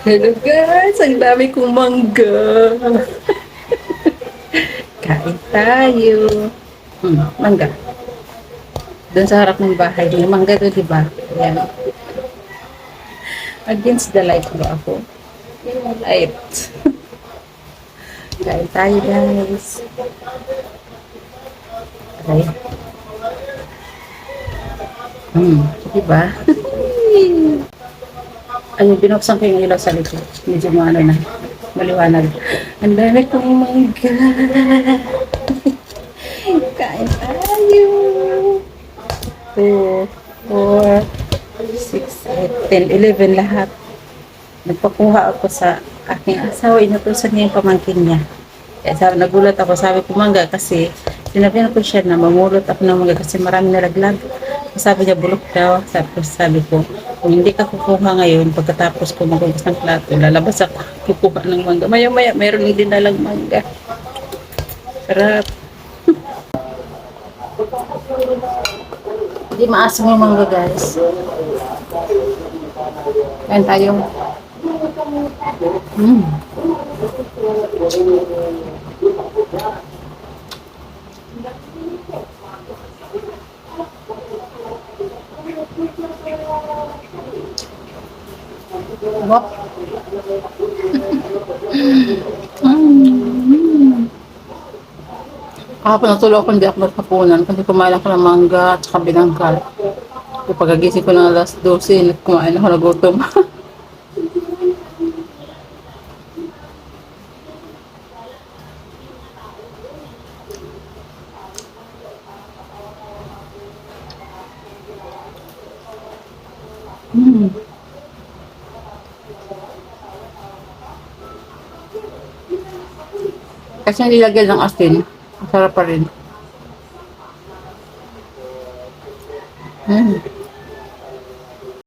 Hello guys, ang dami kong mangga. Kain tayo. Mangga. Doon sa harap ng bahay, may mangga doon, di ba? Ayan. Against the light ba ako? Light. Kain tayo guys. Okay. Di ba? Ayun, binuksan ko yung ilaw sa likod. Medyo ano na, maliwanag. Ang dami kong mangga. Kain tayo. 2, 4, 6, 8, 10, 11 lahat. Nagpakuha ako sa aking asawa. Inutusan niya yung pamangkin niya. Kaya sabi, nagulat ako. Sabi ko mangga kasi sinabihan ko siya na mamulot ako ng mangga kasi marami nalaglag. Sabi niya bulok daw. Sabi ko, kung hindi ka kukuha ngayon, pagkatapos ko magugas ng plato, lalabas ako kukuha ng mangga. Maya-maya, mayroon din nalang mangga. Sarap. Hindi maasim yung mangga guys. Kain tayo. Wap. Kahapon natulog ako, hindi ako nagkapunan kasi kumain ako ng mangga at saka binangkal. Yung pagagising ko ng alas 12, kumain ako, nagutom. Kasi nilagyan ng asin, masarap pa rin.